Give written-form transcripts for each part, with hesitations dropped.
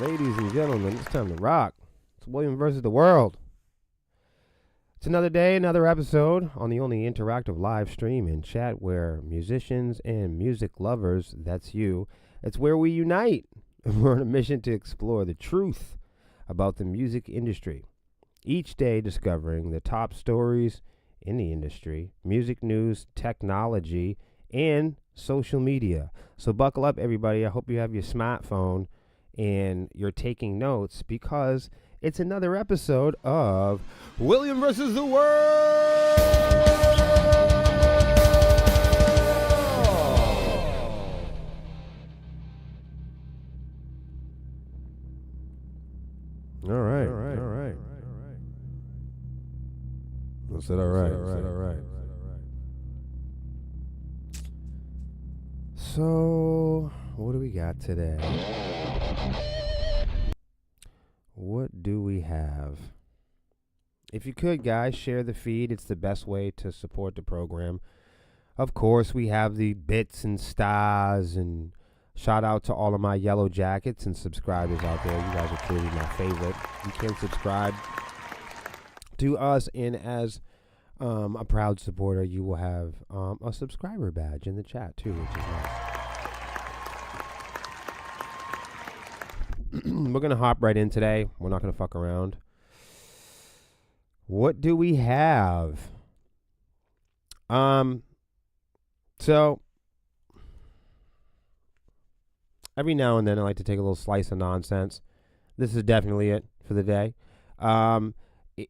Ladies and gentlemen, it's time to rock. It's William versus the world. It's another day, another episode on the only interactive live stream and chat where musicians and music lovers, that's you, it's where we unite. We're on a mission to explore the truth about the music industry. Each day discovering the top stories in the industry, music news, technology, and social media. So buckle up, everybody. I hope you have your smartphone and you're taking notes because it's another episode of William versus the World. All right. I said all right. So, what do we got today? What do we have? If you could, guys, share the feed. It's the best way to support the program. Of course, we have the bits and stars, and shout out to all of my yellow jackets and subscribers out there. You guys are truly my favorite. You can subscribe to us, and as a proud supporter, you will have a subscriber badge in the chat too, which is nice. We're gonna hop right in today. We're not gonna fuck around. What do we have? So every now and then I like to take a little slice of nonsense. This is definitely it for the day.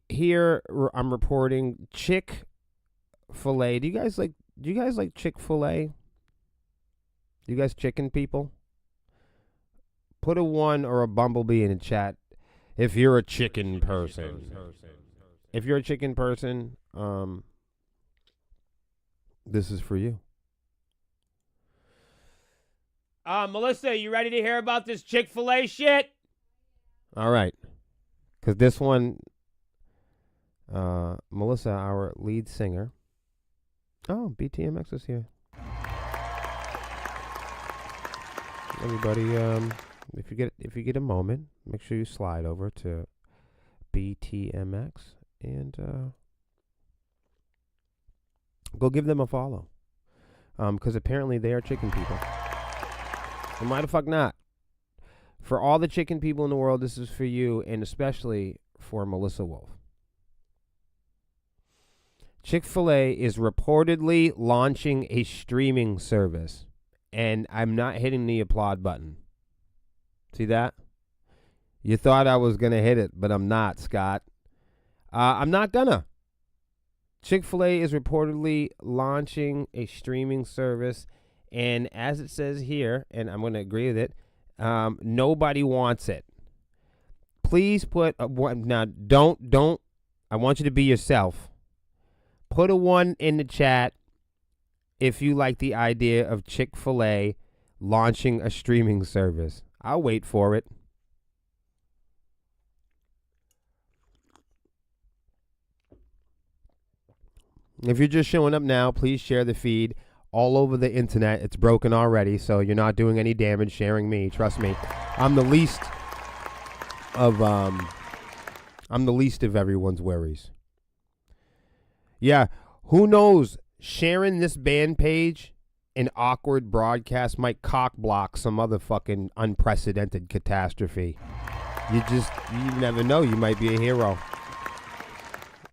Here I'm reporting Chick-fil-A. Do you guys like Chick-fil-A? Do you guys chicken people? Put a 1 or a bumblebee in the chat if you're a chicken person. If you're a chicken person, this is for you. Melissa, you ready to hear about this Chick-fil-A shit? All right. Because this one, Melissa, our lead singer. Oh, BTMX is here. Everybody, if you get a moment, make sure you slide over to BTMX and go give them a follow. Because apparently they are chicken people. And why the fuck not? For all the chicken people in the world, this is for you, and especially for Melissa Wolf. Chick-fil-A is reportedly launching a streaming service, and I'm not hitting the applaud button. See that? You thought I was going to hit it, but I'm not, Scott. I'm not gonna. Chick-fil-A is reportedly launching a streaming service, and as it says here, and I'm going to agree with it, nobody wants it. Please put a 1. Now, don't. I want you to be yourself. Put a 1 in the chat if you like the idea of Chick-fil-A launching a streaming service. I'll wait for it. If you're just showing up now, please share the feed all over the internet. It's broken already, so you're not doing any damage sharing me. Trust me. I'm the least of everyone's worries. Yeah, who knows? Sharing this band page in awkward broadcast might cock block some other fucking unprecedented catastrophe. You never know. You might be a hero.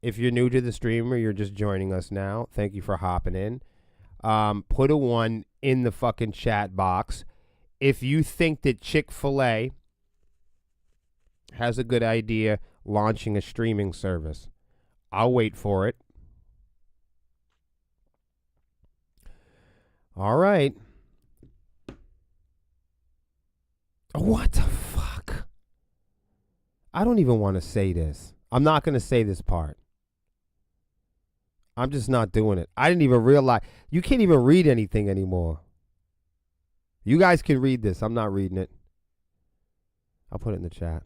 If you're new to the stream or you're just joining us now, thank you for hopping in. Put a 1 in the fucking chat box if you think that Chick-fil-A has a good idea launching a streaming service. I'll wait for it. All right. What the fuck? I don't even want to say this. I'm not going to say this part. I'm just not doing it. I didn't even realize. You can't even read anything anymore. You guys can read this. I'm not reading it. I'll put it in the chat.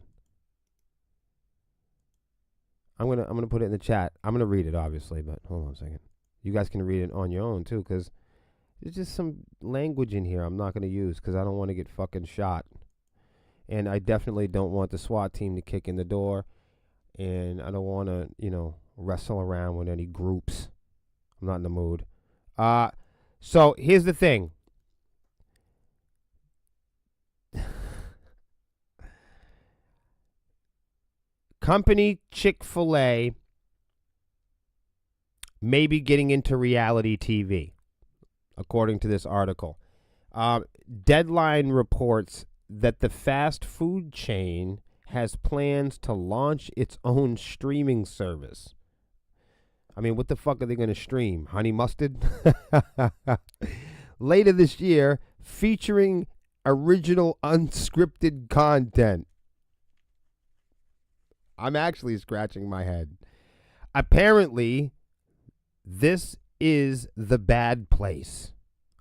I'm gonna put it in the chat. I'm gonna read it, obviously, but hold on a second. You guys can read it on your own too, because there's just some language in here I'm not gonna use because I don't want to get fucking shot and I definitely don't want the SWAT team to kick in the door, and I don't want to, wrestle around with any groups. I'm not in the mood. So here's the thing. Company Chick-fil-A may be getting into reality TV, according to this article. Deadline reports that the fast food chain has plans to launch its own streaming service. I mean, what the fuck are they going to stream? Honey mustard? Later this year, featuring original unscripted content. I'm actually scratching my head. Apparently, this is The Bad Place.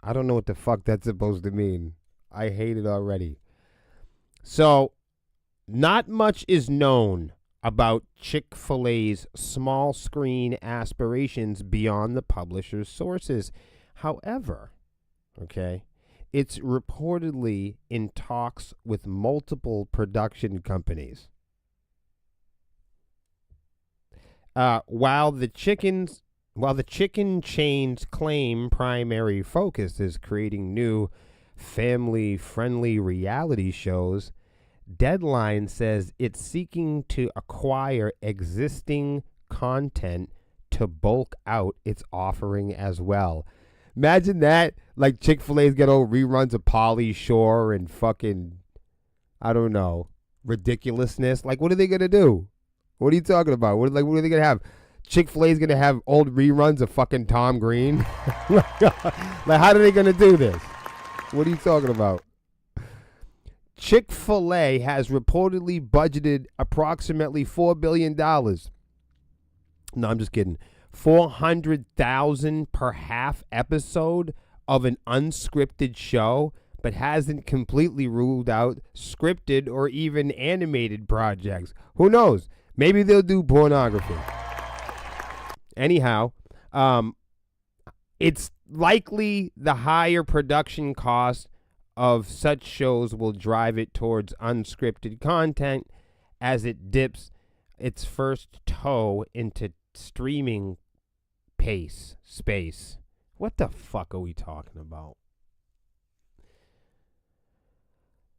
I don't know what the fuck that's supposed to mean. I hate it already. So, not much is known about Chick-fil-A's small screen aspirations beyond the publisher's sources. However, it's reportedly in talks with multiple production companies. While the chicken chain's claim primary focus is creating new family-friendly reality shows, Deadline says it's seeking to acquire existing content to bulk out its offering as well. Imagine that, like Chick-fil-A's got old reruns of Pauly Shore and fucking, I don't know, ridiculousness. Like, what are they gonna do? What are you talking about? What are they gonna have? Chick-fil-A's gonna have old reruns of fucking Tom Green. Like, how are they gonna do this? What are you talking about? Chick-fil-A has reportedly budgeted approximately $4 billion. No, I'm just kidding. $400,000 per half episode of an unscripted show, but hasn't completely ruled out scripted or even animated projects. Who knows? Maybe they'll do pornography. Anyhow, it's likely the higher production cost of such shows will drive it towards unscripted content as it dips its first toe into streaming space. What the fuck are we talking about?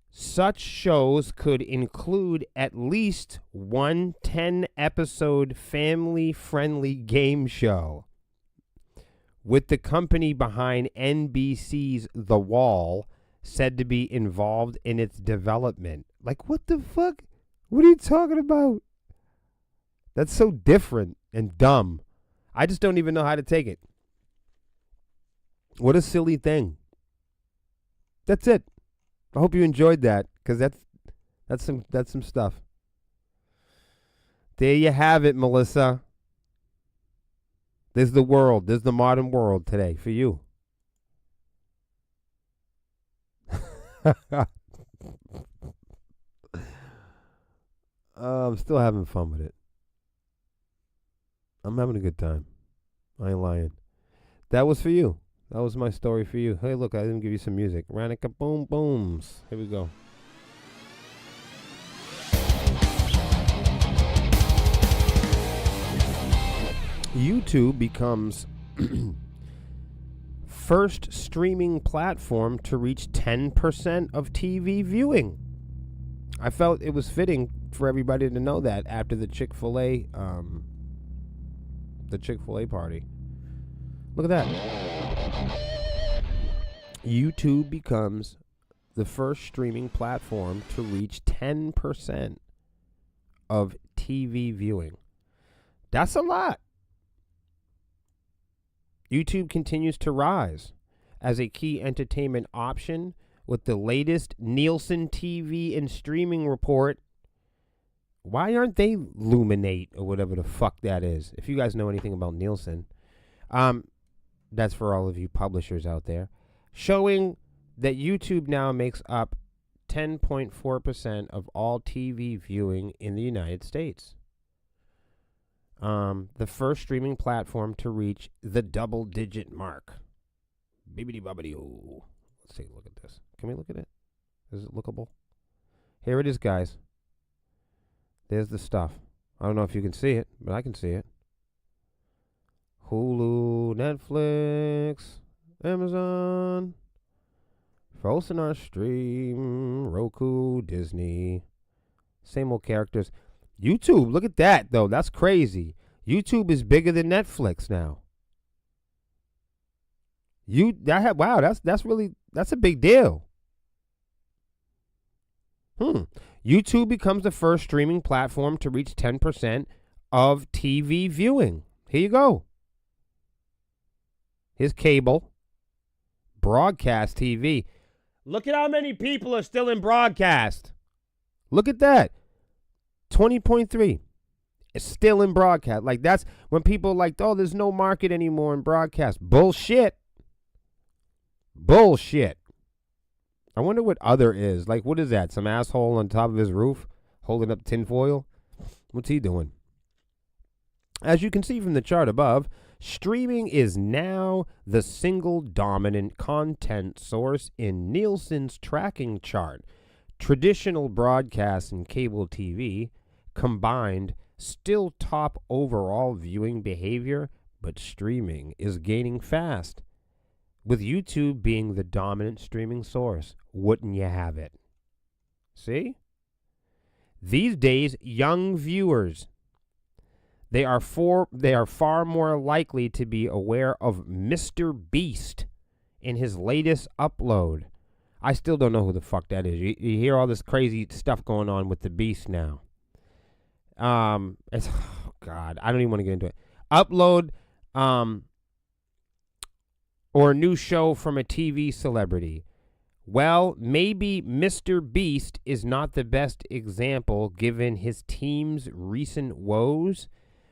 Such shows could include at least one 10-episode family-friendly game show, with the company behind NBC's The Wall said to be involved in its development. Like, what the fuck? What are you talking about? That's so different and dumb. I just don't even know how to take it. What a silly thing. That's it. I hope you enjoyed that, because that's some stuff. There you have it, Melissa. There's the world. There's the modern world today for you. I'm still having fun with it. I'm having a good time. I ain't lying. That was for you. That was my story for you. Hey, look, I didn't give you some music. Ranica Boom Booms. Here we go. YouTube becomes first streaming platform to reach 10% of TV viewing. I felt it was fitting for everybody to know that after the Chick-fil-A party. Look at that. YouTube becomes the first streaming platform to reach 10% of TV viewing. That's a lot. YouTube continues to rise as a key entertainment option with the latest Nielsen TV and streaming report. Why aren't they Luminate or whatever the fuck that is? If you guys know anything about Nielsen, that's for all of you publishers out there, showing that YouTube now makes up 10.4% of all TV viewing in the United States. The first streaming platform to reach the double-digit mark. Bibbidi bobbidi oh. Let's take a look at this. Can we look at it? Is it lookable? Here it is, guys. There's the stuff. I don't know if you can see it, but I can see it. Hulu, Netflix, Amazon, Frozen our stream, Roku, Disney. Same old characters. YouTube, look at that, though. That's crazy. YouTube is bigger than Netflix now. Wow, that's a big deal. YouTube becomes the first streaming platform to reach 10% of TV viewing. Here you go. Here's cable, broadcast TV. Look at how many people are still in broadcast. Look at that. 20.3 is still in broadcast. Like, that's when people are like, oh, there's no market anymore in broadcast. Bullshit. Bullshit. I wonder what other is. Like, what is that? Some asshole on top of his roof holding up tinfoil? What's he doing? As you can see from the chart above, streaming is now the single dominant content source in Nielsen's tracking chart. Traditional broadcast and cable TV combined still top overall viewing behavior, but streaming is gaining fast, with YouTube being the dominant streaming source. Wouldn't you have it? See? These days, young viewers, they are far more likely to be aware of Mr. Beast in his latest upload. I still don't know who the fuck that is. You hear all this crazy stuff going on with the Beast now. It's, oh God, I don't even want to get into it. Upload, or a new show from a TV celebrity. Well, maybe Mr. Beast is not the best example given his team's recent woes,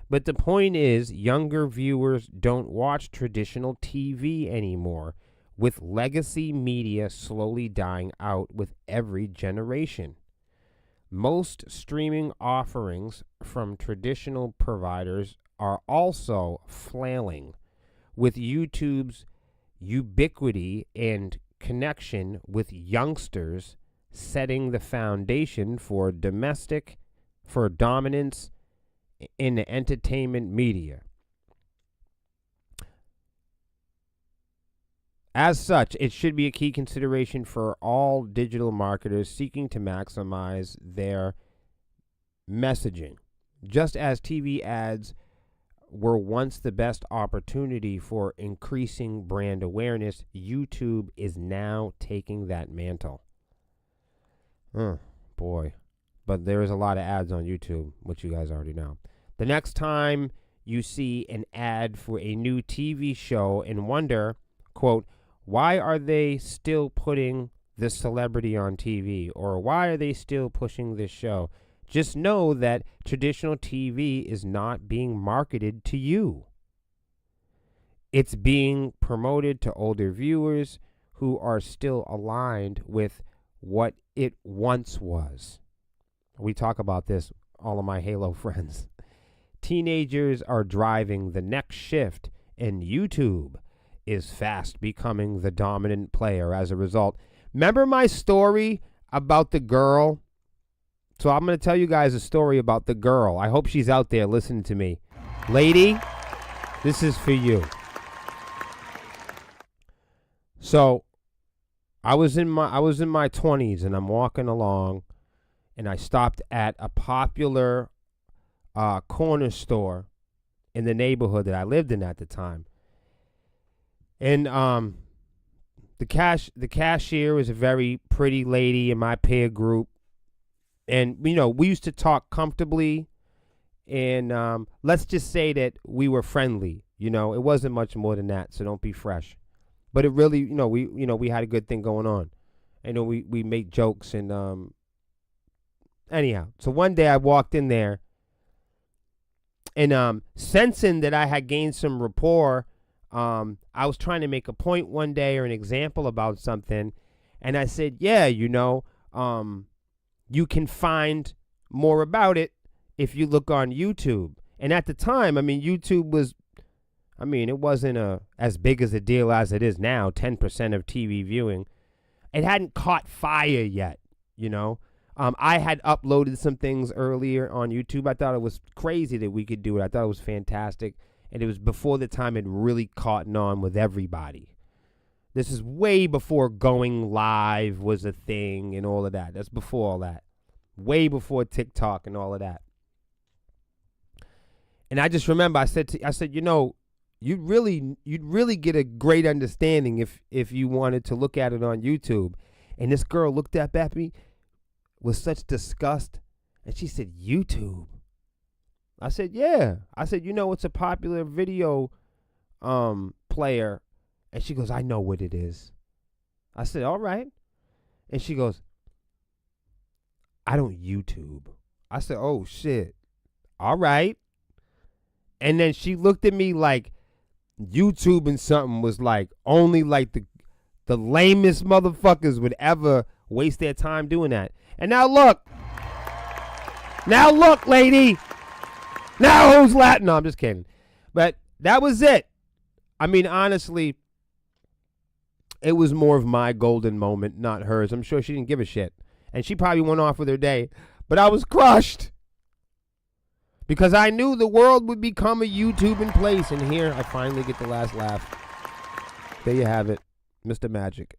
but the point is younger viewers don't watch traditional TV anymore, with legacy media slowly dying out with every generation. Most streaming offerings from traditional providers are also flailing, with YouTube's ubiquity and connection with youngsters setting the foundation for dominance in the entertainment media. As such, it should be a key consideration for all digital marketers seeking to maximize their messaging. Just as TV ads were once the best opportunity for increasing brand awareness, YouTube is now taking that mantle. Boy. But there is a lot of ads on YouTube, which you guys already know. The next time you see an ad for a new TV show and wonder, quote, why are they still putting this celebrity on TV? Or why are they still pushing this show? Just know that traditional TV is not being marketed to you. It's being promoted to older viewers who are still aligned with what it once was. We talk about this, all of my Halo friends. Teenagers are driving the next shift, and YouTube is fast becoming the dominant player as a result. Remember my story about the girl? So I'm going to tell you guys a story about the girl. I hope she's out there listening to me. Lady, this is for you. So I was in my 20s, and I'm walking along, and I stopped at a popular corner store in the neighborhood that I lived in at the time. And the cashier was a very pretty lady in my peer group. And, you know, we used to talk comfortably, and let's just say that we were friendly. You know, it wasn't much more than that, so don't be fresh. But it really, we had a good thing going on. I know we made jokes, and anyhow. So one day I walked in there, and sensing that I had gained some rapport, I was trying to make a point one day or an example about something, and I said, yeah, you can find more about it if you look on YouTube. And at the time, YouTube was, it wasn't as big as a deal as it is now, 10% of TV viewing. It hadn't caught fire yet, I had uploaded some things earlier on YouTube. I thought it was crazy that we could do it. I thought it was fantastic. And it was before the time it really caught on with everybody. This is way before going live was a thing and all of that. That's before all that. Way before TikTok and all of that. And I just remember I said, you know, you'd really get a great understanding if you wanted to look at it on YouTube. And this girl looked up at me with such disgust, and she said, YouTube. I said, yeah. I said, you know, it's a popular video player. And she goes, I know what it is. I said, all right. And she goes, I don't YouTube. I said, oh, shit. All right. And then she looked at me like YouTube and something was like only like the lamest motherfuckers would ever waste their time doing that. And now look. Now look, lady. Now who's Latin? No, I'm just kidding. But that was it. I mean, honestly, it was more of my golden moment, not hers. I'm sure she didn't give a shit. And she probably went off with her day. But I was crushed. Because I knew the world would become a YouTube in place. And here I finally get the last laugh. There you have it. Mr. Magic.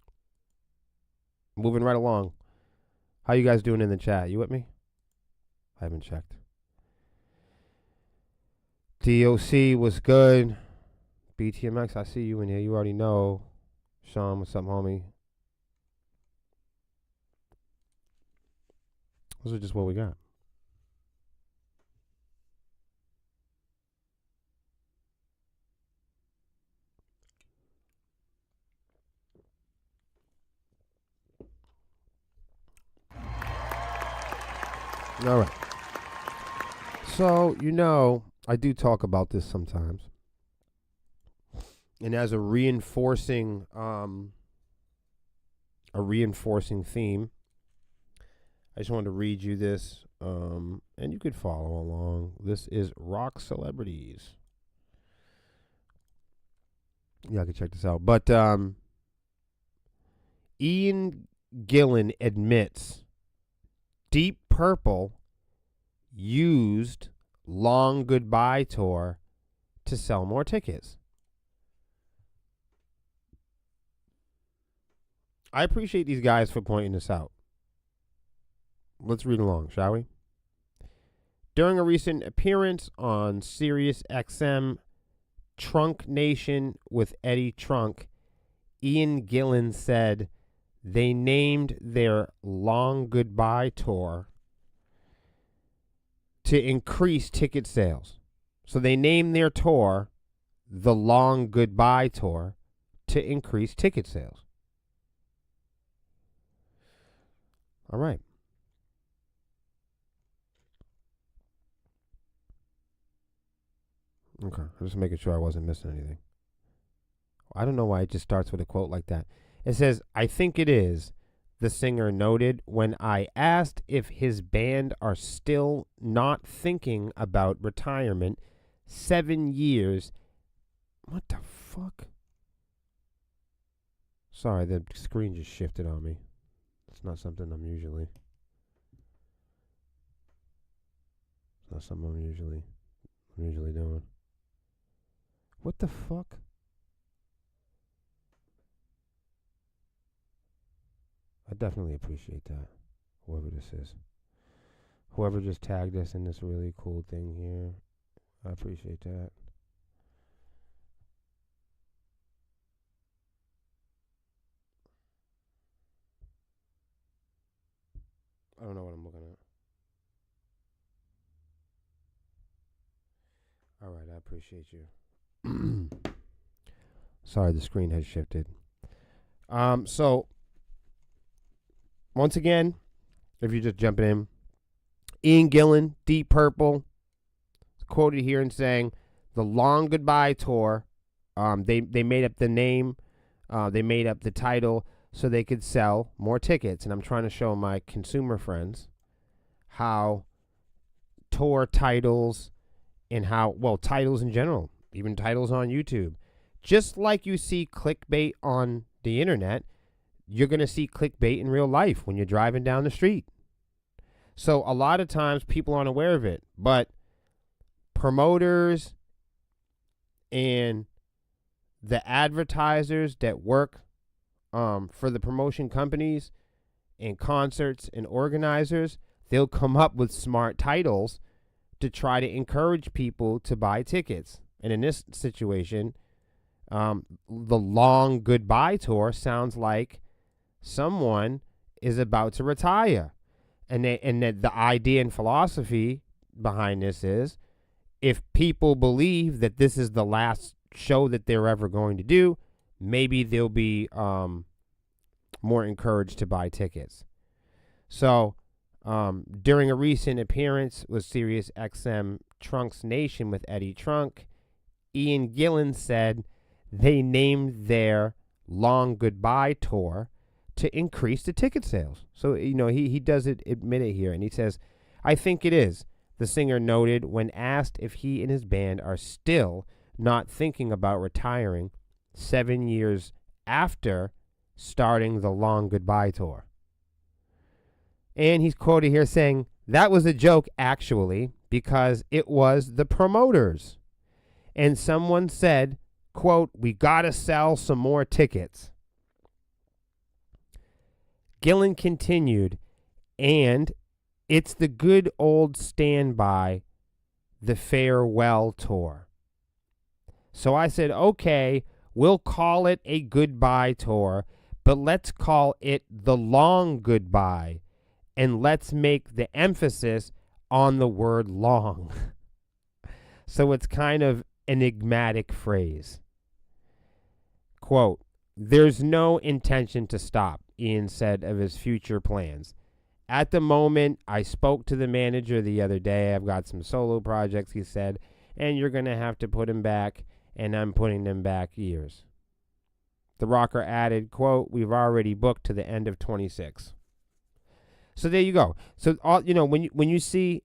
Moving right along. How you guys doing in the chat? You with me? I haven't checked. DOC was good. BTMX, I see you in here. You already know. Sean, what's up, homie? Those are just what we got. All right. So, you know, I do talk about this sometimes. And as a reinforcing theme, I just wanted to read you this, and you could follow along. This is Rock Celebrities. Yeah, I can check this out. But Ian Gillan admits Deep Purple used Long Goodbye Tour to sell more tickets. I appreciate these guys for pointing this out. Let's read along, shall we? During a recent appearance on Sirius XM Trunk Nation with Eddie Trunk, Ian Gillan said they named their Long Goodbye Tour to increase ticket sales. So they named their tour the Long Goodbye Tour to increase ticket sales. All right. Okay, I'm just making sure I wasn't missing anything. I don't know why it just starts with a quote like that. It says, I think it is, the singer noted when I asked if his band are still not thinking about retirement 7 years. What the fuck? Sorry, the screen just shifted on me. It's not something I'm usually. It's not something I'm usually doing. What the fuck? I definitely appreciate that. Whoever this is. Whoever just tagged us in this really cool thing here. I appreciate that. I don't know what I'm looking at. All right, I appreciate you. Sorry, the screen has shifted. So once again, if you're just jumping in, Ian Gillan, Deep Purple, quoted here in saying the Long Goodbye Tour. They made up the name, they made up the title so they could sell more tickets. And I'm trying to show my consumer friends how tour titles and how, well, titles in general, even titles on YouTube. Just like you see clickbait on the internet, you're going to see clickbait in real life when you're driving down the street. So a lot of times people aren't aware of it, but promoters and the advertisers that work for the promotion companies and concerts and organizers, they'll come up with smart titles to try to encourage people to buy tickets. And in this situation, the Long Goodbye Tour sounds like someone is about to retire. And the idea and philosophy behind this is, if people believe that this is the last show that they're ever going to do, maybe they'll be more encouraged to buy tickets. So during a recent appearance with Sirius XM Trunk's Nation with Eddie Trunk, Ian Gillan said they named their Long Goodbye Tour to increase the ticket sales. So, he does admit it here, and he says, "I think it is," the singer noted when asked if he and his band are still not thinking about retiring 7 years after starting the Long Goodbye Tour. And he's quoted here saying, "That was a joke, actually, because it was the promoters. And someone said, quote, 'We gotta sell some more tickets.'" Gillan continued, "And it's the good old standby, the farewell tour. So I said, okay, we'll call it a goodbye tour, but let's call it the long goodbye, and let's make the emphasis on the word long." So it's kind of enigmatic phrase. Quote, "There's no intention to stop," Ian said of his future plans. "At the moment, I spoke to the manager the other day. I've got some solo projects," he said, "and you're going to have to put them back, and I'm putting them back years." The rocker added, quote, "We've already booked to the end of 26. So there you go. So when you see,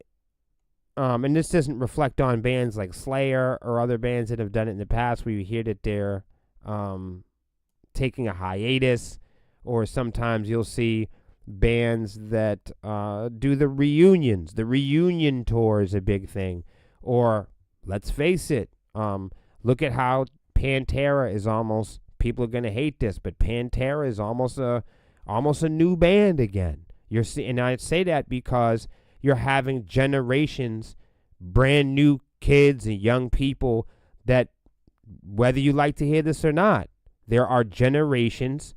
and this doesn't reflect on bands like Slayer or other bands that have done it in the past, where you hear that they're taking a hiatus, or sometimes you'll see bands that do the reunions. The reunion tour is a big thing. Or let's face it, look at how Pantera is almost. People are going to hate this, but Pantera is almost a new band again. And I say that because you're having generations, brand new kids and young people that, whether you like to hear this or not, there are generations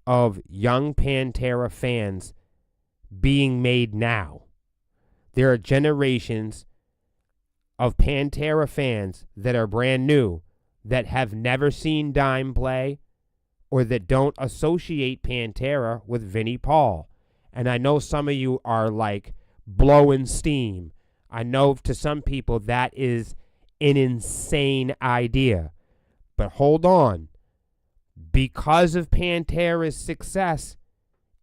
of young Pantera fans being made now. There are generations of Pantera fans that are brand new, that have never seen Dime play, or that don't associate Pantera with Vinnie Paul. And I know some of you are like blowing steam. I know to some people that is an insane idea. But hold on. Because of Pantera's success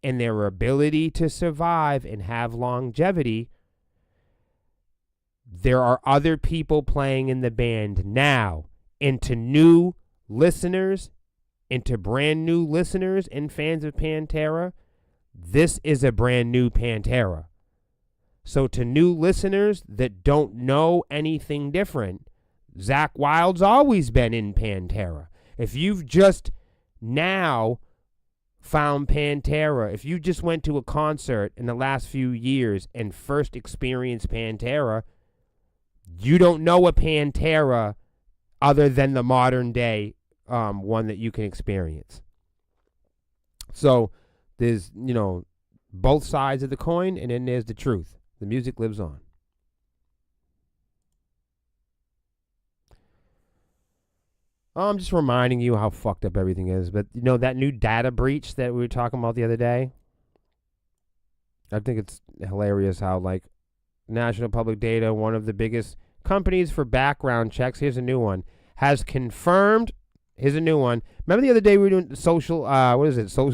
and their ability to survive and have longevity, there are other people playing in the band now. And to new listeners, and to brand new listeners and fans of Pantera, this is a brand new Pantera. So to new listeners that don't know anything different, Zakk Wylde's always been in Pantera. If you've just now found Pantera, if you just went to a concert in the last few years and first experienced Pantera, you don't know a Pantera other than the modern day one that you can experience. So there's, both sides of the coin, and then there's the truth. The music lives on. I'm just reminding you how fucked up everything is. But, that new data breach that we were talking about the other day, I think it's hilarious how, National Public Data, one of the biggest companies for background checks, here's a new one, has confirmed, here's a new one. Remember the other day we were doing Social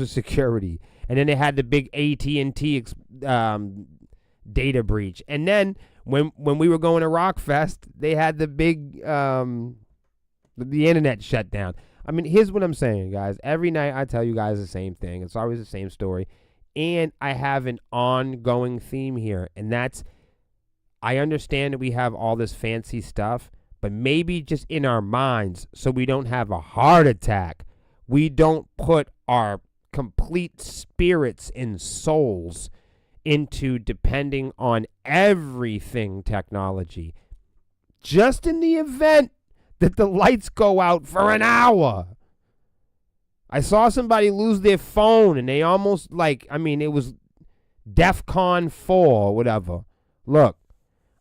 Security, and then they had the big AT&T data breach. And then when we were going to Rockfest, they had the big the internet shut down. I mean, here's what I'm saying, guys. Every night I tell you guys the same thing. It's always the same story. And I have an ongoing theme here, and that's I understand that we have all this fancy stuff, but maybe just in our minds, so we don't have a heart attack, we don't put our complete spirits and souls into depending on everything technology. Just in the event that the lights go out for an hour. I saw somebody lose their phone and they almost it was DEFCON 4 or whatever. Look,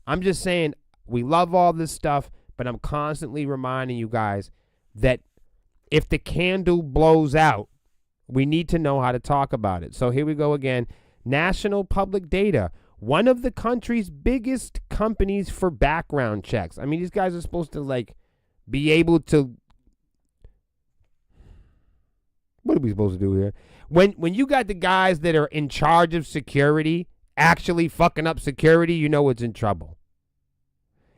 I'm just saying we love all this stuff, but I'm constantly reminding you guys that if the candle blows out, we need to know how to talk about it. So here we go again. National Public Data, one of the country's biggest companies for background checks. I mean, these guys are supposed to be able to. What are we supposed to do here? When you got the guys that are in charge of security actually fucking up security, you know it's in trouble.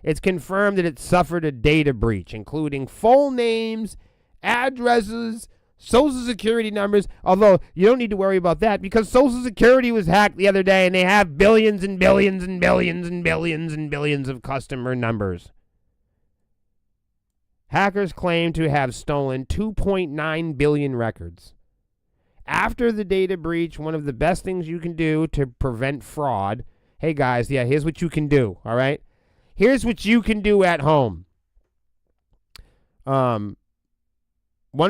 It's confirmed that it suffered a data breach, including full names, addresses, social security numbers, although you don't need to worry about that because social security was hacked the other day and they have billions and billions and billions and billions and billions of customer numbers. Hackers claim to have stolen 2.9 billion records. After the data breach, one of the best things you can do to prevent fraud, hey guys, here's what you can do, all right? Here's what you can do at home. One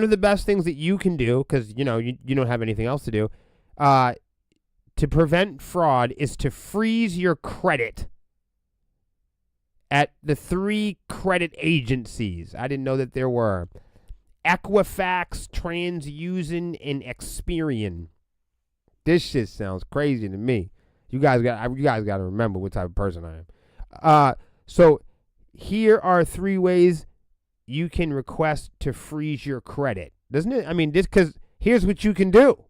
of the best things that you can do, because, you don't have anything else to do, to prevent fraud is to freeze your credit at the 3 credit agencies. I didn't know that there were. Equifax, TransUnion, and Experian. This shit sounds crazy to me. You guys got to remember what type of person I am. So here are 3 ways you can request to freeze your credit. Doesn't it? I mean, because here's what you can do.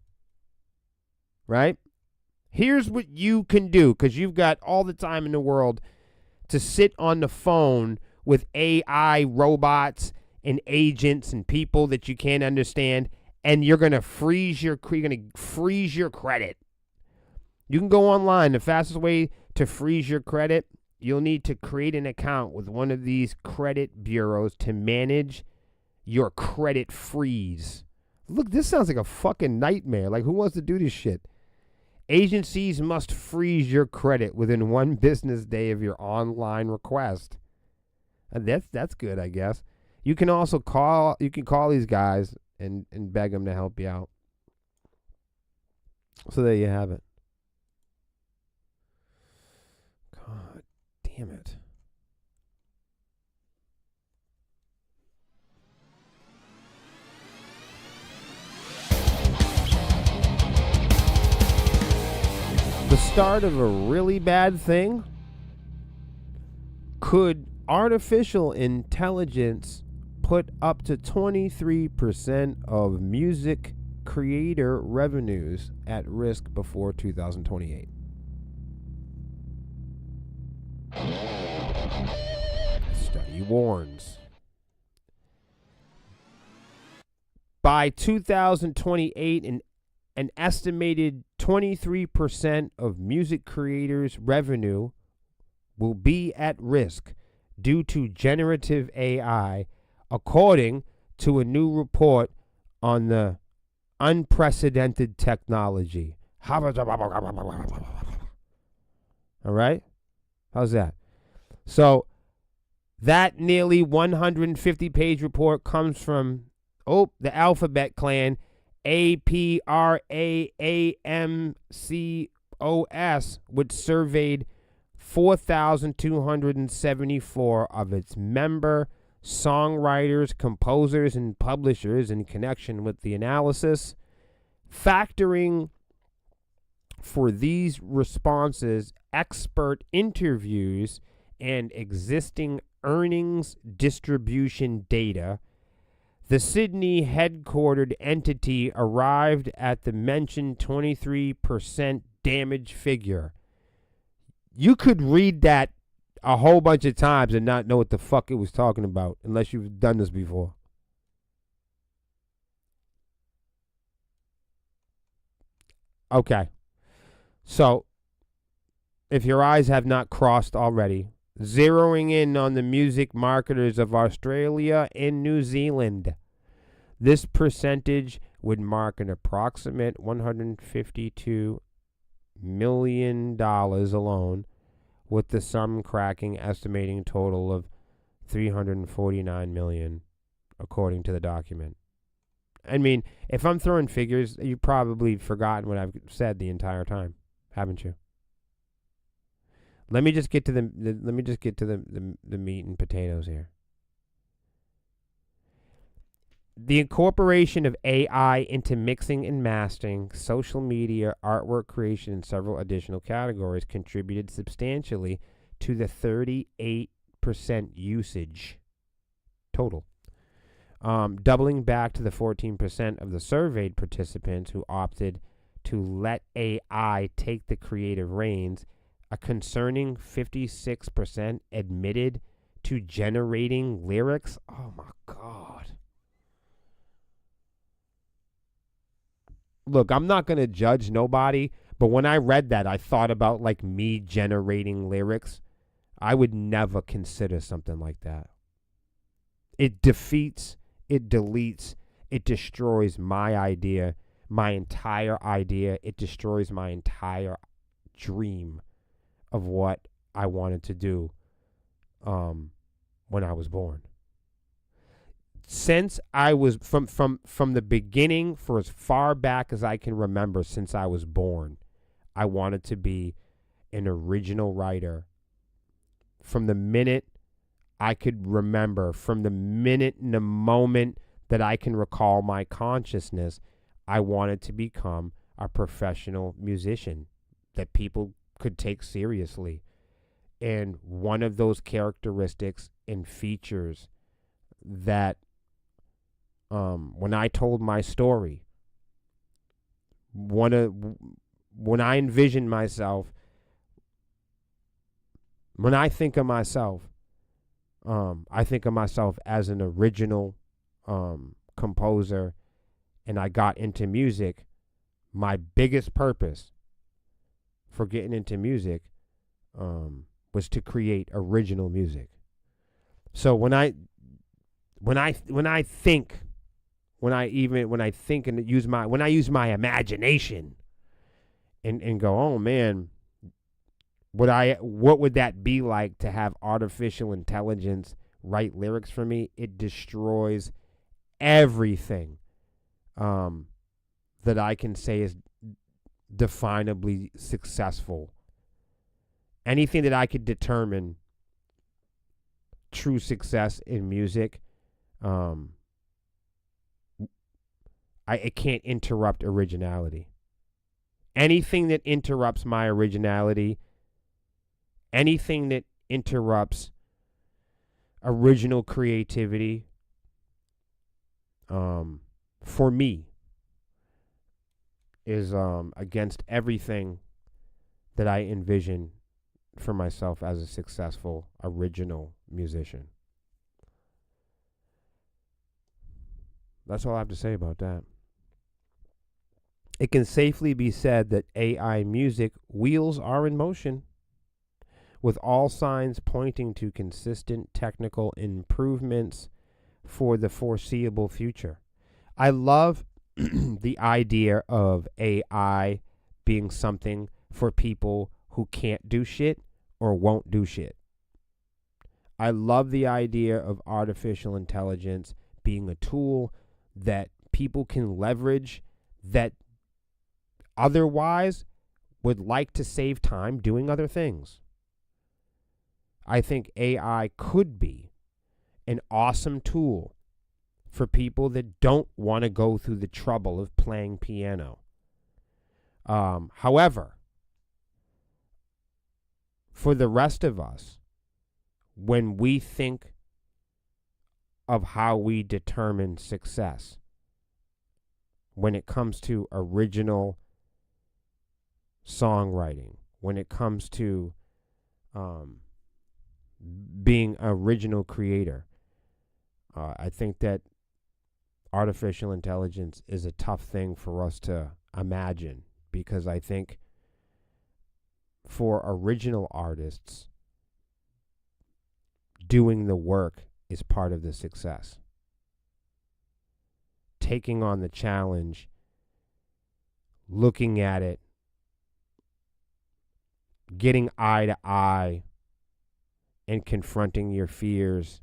Right? Here's what you can do, because you've got all the time in the world to sit on the phone with AI robots and agents and people that you can't understand, and you're going to freeze your credit. You can go online. The fastest way to freeze your credit, you'll need to create an account with one of these credit bureaus to manage your credit freeze. Look, this sounds like a fucking nightmare. Like, who wants to do this shit? Agencies must freeze your credit within 1 business day of your online request. And that's good, I guess. You can also call these guys and beg them to help you out. So there you have it. God damn it. The start of a really bad thing? Could artificial intelligence put up to 23% of music creator revenues at risk before 2028? Study warns. By 2028, an estimated 23% of music creators' revenue will be at risk due to generative AI, according to a new report on the unprecedented technology. All right? How's that? So that nearly 150-page report comes from, the Alphabet Clan, APRAAMCOS, which surveyed 4,274 of its member songwriters, composers, and publishers in connection with the analysis. Factoring for these responses expert interviews and existing earnings distribution data, the Sydney headquartered entity arrived at the mentioned 23% damage figure. You could read that a whole bunch of times and not know what the fuck it was talking about unless you've done this before. Okay. So, if your eyes have not crossed already, zeroing in on the music marketers of Australia and New Zealand, this percentage would mark an approximate $152 million alone, with the sum cracking estimating total of $349 million, according to the document. I mean, if I'm throwing figures, you've probably forgotten what I've said the entire time, haven't you? Let me just get to the meat and potatoes here. The incorporation of AI into mixing and mastering, social media, artwork creation, and several additional categories contributed substantially to the 38% usage total. Doubling back to the 14% of the surveyed participants who opted to let AI take the creative reins, a concerning 56% admitted to generating lyrics. Oh my God. Look, I'm not going to judge nobody, but when I read that, I thought about like me generating lyrics. I would never consider something like that. It defeats, it deletes, it destroys my idea, my entire idea. It destroys my entire dream of what I wanted to do when I was born. Since I was from the beginning, for as far back as I can remember, since I was born, I wanted to be an original writer. From the minute I could remember, from the minute and the moment that I can recall my consciousness, I wanted to become a professional musician that people could take seriously. And one of those characteristics and features that when I told my story, when I envision myself, when I think of myself, I think of myself as an original composer, and I got into music. My biggest purpose for getting into music was to create original music. So when I think and use my imagination and go, oh man, what would that be like to have artificial intelligence write lyrics for me? It destroys everything that I can say is definably successful. Anything that I could determine true success in music, it can't interrupt originality. Anything that interrupts my originality, anything that interrupts original creativity, for me, is against everything that I envision for myself as a successful original musician. That's all I have to say about that. It can safely be said that AI music wheels are in motion, with all signs pointing to consistent technical improvements for the foreseeable future. I love the idea of AI being something for people who can't do shit or won't do shit. I love the idea of artificial intelligence being a tool that people can leverage that otherwise would like to save time doing other things. I think AI could be an awesome tool for people that don't want to go through the trouble of playing piano. However, for the rest of us, when we think of how we determine success, when it comes to original songwriting, when it comes to being an original creator, I think that artificial intelligence is a tough thing for us to imagine, because I think for original artists, doing the work is part of the success. Taking on the challenge, looking at it, getting eye to eye, and confronting your fears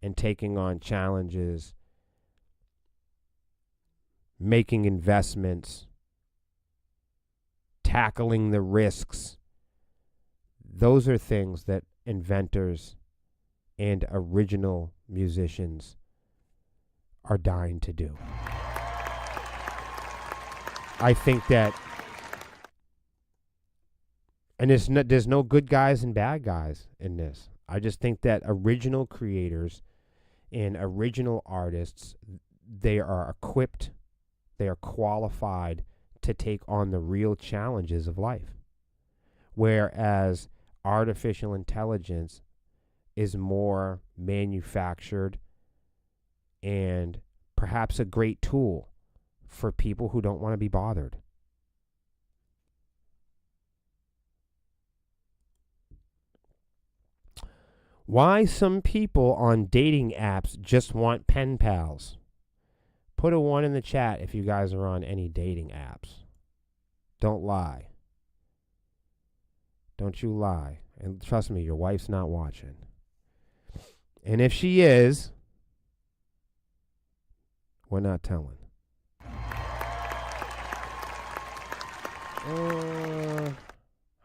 and taking on challenges, making investments, tackling the risks. Those are things that inventors and original musicians are dying to do. I think that, and there's no good guys and bad guys in this. I just think that original creators and original artists, they are equipped, they are qualified to take on the real challenges of life. Whereas artificial intelligence is more manufactured and perhaps a great tool for people who don't want to be bothered. Why some people on dating apps just want pen pals? Put a 1 in the chat if you guys are on any dating apps. Don't lie. Don't you lie. And trust me, your wife's not watching. And if she is, we're not telling.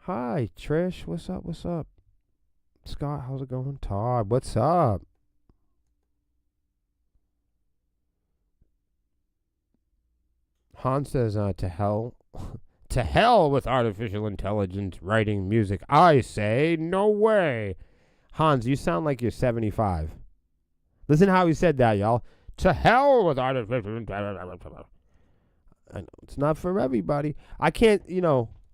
Hi, Trish. What's up? What's up? Scott, how's it going? Todd, what's up? Hans says, to hell. To hell with artificial intelligence writing music. I say, no way. Hans, you sound like you're 75. Listen how he said that, y'all. To hell with artificial intelligence. I know it's not for everybody. I can't,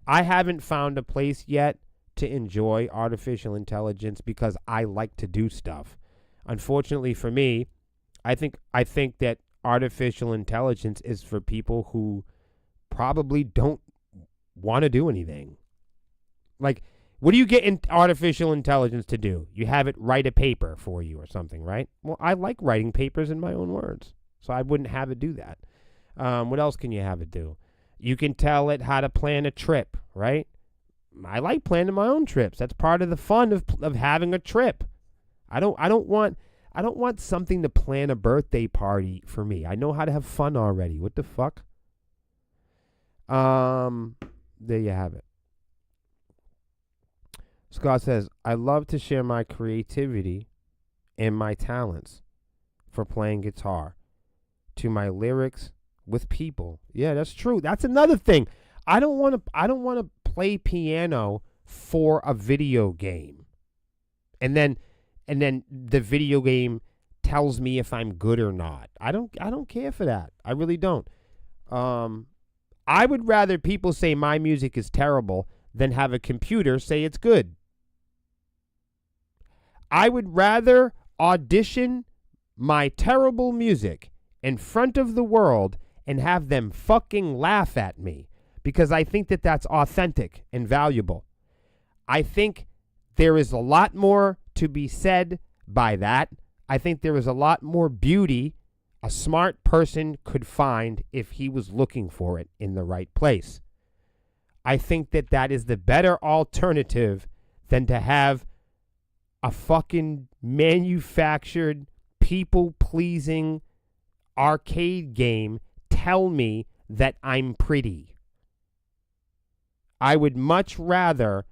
I haven't found a place yet to enjoy artificial intelligence because I like to do stuff. Unfortunately for me, I think that artificial intelligence is for people who probably don't want to do anything. Like, what do you get in artificial intelligence to do? You have it write a paper for you or something, right? Well, I like writing papers in my own words, so I wouldn't have it do that. What else can you have it do? You can tell it how to plan a trip, right? I like planning my own trips. That's part of the fun of having a trip. I don't want something to plan a birthday party for me. I know how to have fun already. What the fuck? There you have it. Scott says, I love to share my creativity and my talents for playing guitar to my lyrics with people. Yeah, that's true. That's another thing. I don't want to play piano for a video game. And then the video game tells me if I'm good or not. I don't care for that. I really don't. I would rather people say my music is terrible than have a computer say it's good. I would rather audition my terrible music in front of the world and have them fucking laugh at me, because I think that that's authentic and valuable. I think there is a lot more to be said by that. I think there is a lot more beauty a smart person could find if he was looking for it in the right place. I think that that is the better alternative than to have a fucking manufactured, people-pleasing arcade game tell me that I'm pretty. I would much rather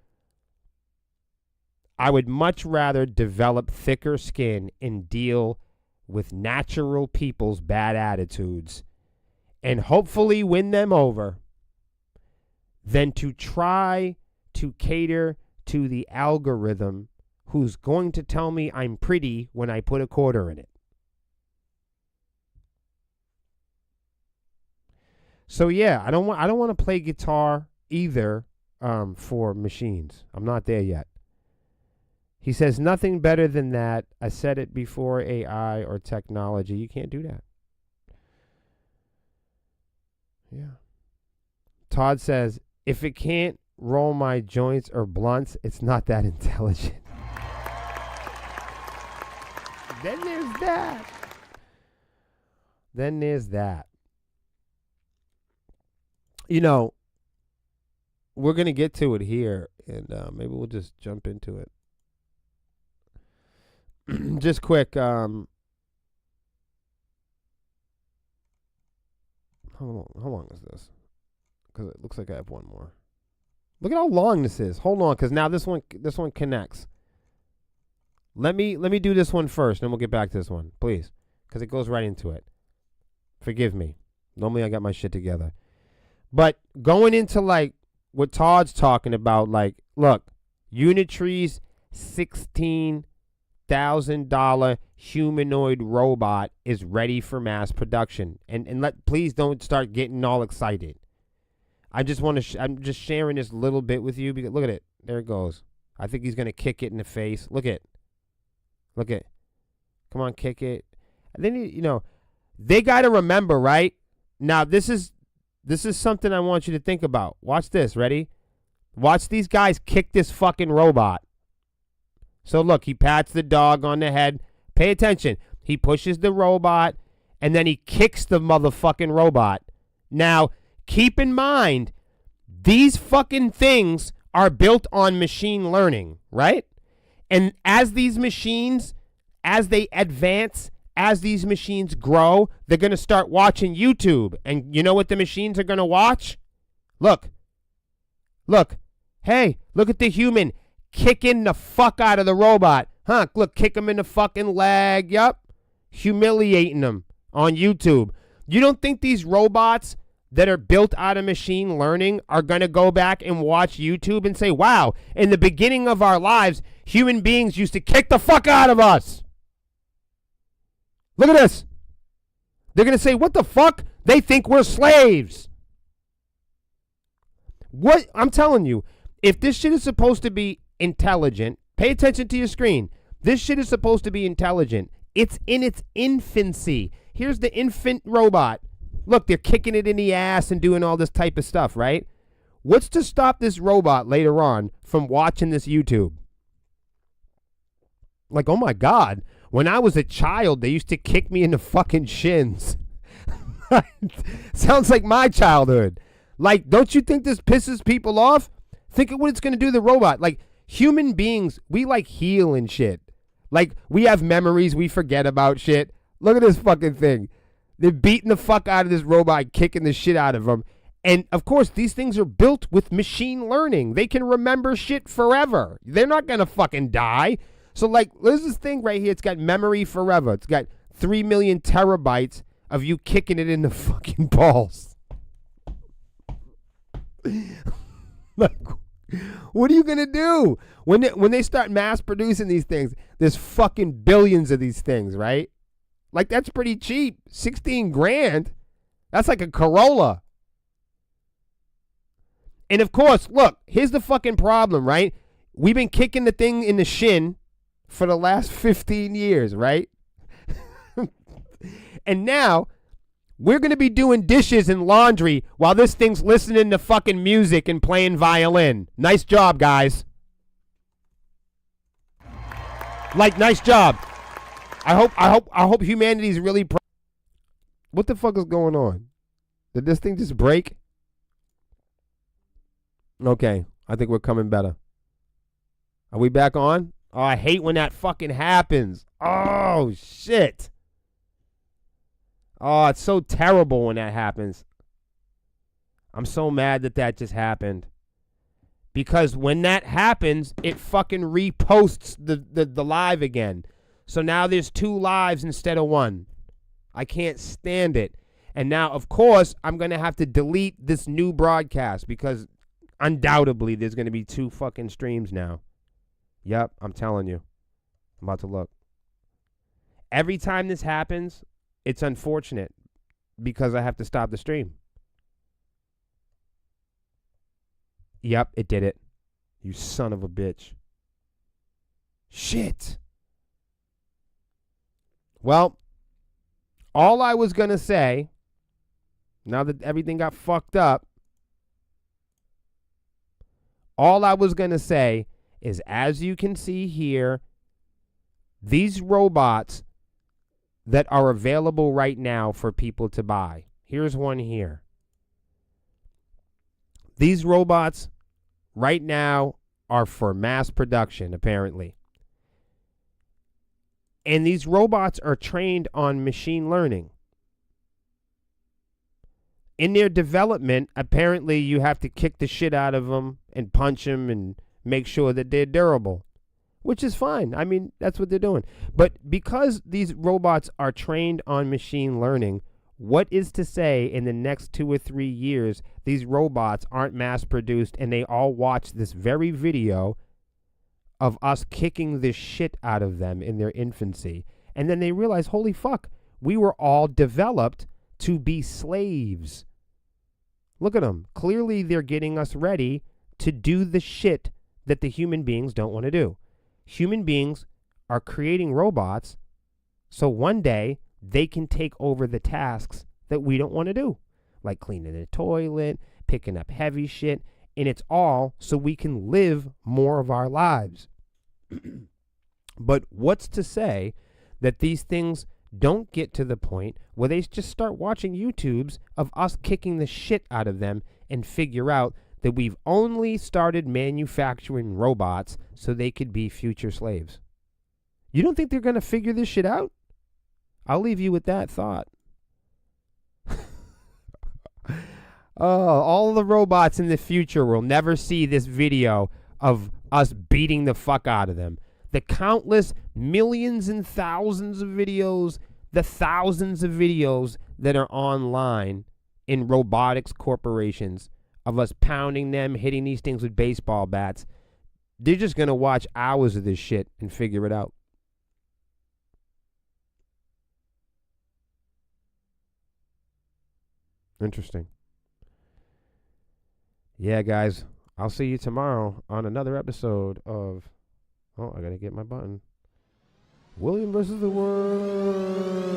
develop thicker skin and deal with natural people's bad attitudes and hopefully win them over than to try to cater to the algorithm who's going to tell me I'm pretty when I put a quarter in it. So yeah, I don't want to play guitar either for machines. I'm not there yet. He says nothing better than that. I said it before, AI or technology. You can't do that. Yeah. Todd says, if it can't roll my joints or blunts. It's not that intelligent. Then there's that. Then there's that. You know, we're going to get to it here, and maybe we'll just jump into it. Just quick. How long is this? Because it looks like I have one more. Look at how long this is. Hold on, because now this one connects. Let me do this one first, and then we'll get back to this one, please, because it goes right into it. Forgive me. Normally I got my shit together. But going into, like, what Todd's talking about, like, look, Unitree's $16,000 humanoid robot is ready for mass production. And please don't start getting all excited. I just want to, I'm just sharing this little bit with you, because look at it. There it goes. I think he's going to kick it in the face. Look at. Come on, kick it. And then, you know, they got to remember, right? Now, this is something I want you to think about. Watch this. Ready? Watch these guys kick this fucking robot. So, look, he pats the dog on the head. Pay attention. He pushes the robot, and then he kicks the motherfucking robot. Now, keep in mind, these fucking things are built on machine learning, right? And as these machines, as they advance, as these machines grow, they're going to start watching YouTube. And you know what the machines are going to watch? Look. Hey, look at the human kicking the fuck out of the robot. Huh, look, kick him in the fucking leg. Yup. Humiliating him on YouTube. You don't think these robots that are built out of machine learning are going to go back and watch YouTube and say, wow, in the beginning of our lives, human beings used to kick the fuck out of us. Look at this. They're going to say, what the fuck? They think we're slaves. What? I'm telling you, if this shit is supposed to be intelligent, pay attention to your screen. This shit is supposed to be intelligent. It's in its infancy. Here's the infant robot. Look, they're kicking it in the ass and doing all this type of stuff, right? What's to stop this robot later on from watching this YouTube? Like, oh my God, when I was a child, they used to kick me in the fucking shins. Sounds like my childhood. Like, don't you think this pisses people off? Think of what it's going to do to the robot. Like, human beings, we like heal and shit. Like, we have memories, we forget about shit. Look at this fucking thing. They're beating the fuck out of this robot, kicking the shit out of him. And, of course, these things are built with machine learning. They can remember shit forever. They're not going to fucking die. So, like, there's this thing right here. It's got memory forever. It's got 3 million terabytes of you kicking it in the fucking balls. Like, what are you going to do? When they start mass producing these things, there's fucking billions of these things, right? Like, that's pretty cheap. 16 grand. That's like a Corolla. And, of course, look, here's the fucking problem, right? We've been kicking the thing in the shin for the last 15 years, right? And now we're going to be doing dishes and laundry while this thing's listening to fucking music and playing violin. Nice job, guys. Like, nice job. I hope humanity's really what the fuck is going on? Did this thing just break? Okay, I think we're coming better. Are we back on? Oh, I hate when that fucking happens. Oh, shit. Oh, it's so terrible when that happens. I'm so mad that just happened. Because when that happens, it fucking reposts the live again. So now there's 2 lives instead of 1. I can't stand it. And now, of course, I'm going to have to delete this new broadcast because undoubtedly there's going to be 2 fucking streams now. Yep, I'm telling you. I'm about to look. Every time this happens, it's unfortunate because I have to stop the stream. Yep, it did it. You son of a bitch. Shit. Well, all I was going to say, now that everything got fucked up, All I was going to say is, as you can see here, these robots that are available right now for people to buy. Here's one here. These robots right now are for mass production, apparently. And these robots are trained on machine learning. In their development, apparently you have to kick the shit out of them and punch them and make sure that they're durable, which is fine. I mean, that's what they're doing. But because these robots are trained on machine learning, what is to say in the next 2 or 3 years these robots aren't mass produced and they all watch this very video of us kicking the shit out of them in their infancy, and then they realize, holy fuck, we were all developed to be slaves. Look at them. Clearly they're getting us ready to do the shit that the human beings don't want to do. Human beings are creating robots so one day they can take over the tasks that we don't want to do, like cleaning the toilet, picking up heavy shit, and it's all so we can live more of our lives. But what's to say that these things don't get to the point where they just start watching YouTubes of us kicking the shit out of them and figure out that we've only started manufacturing robots so they could be future slaves? You don't think they're going to figure this shit out? I'll leave you with that thought. Oh, all the robots in the future will never see this video of us beating the fuck out of them. The countless millions and thousands of videos, the thousands of videos that are online in robotics corporations of us pounding them, hitting these things with baseball bats. They're just going to watch hours of this shit and figure it out. Interesting. Yeah, guys, I'll see you tomorrow on another episode of... Oh, I gotta get my button. William versus the World.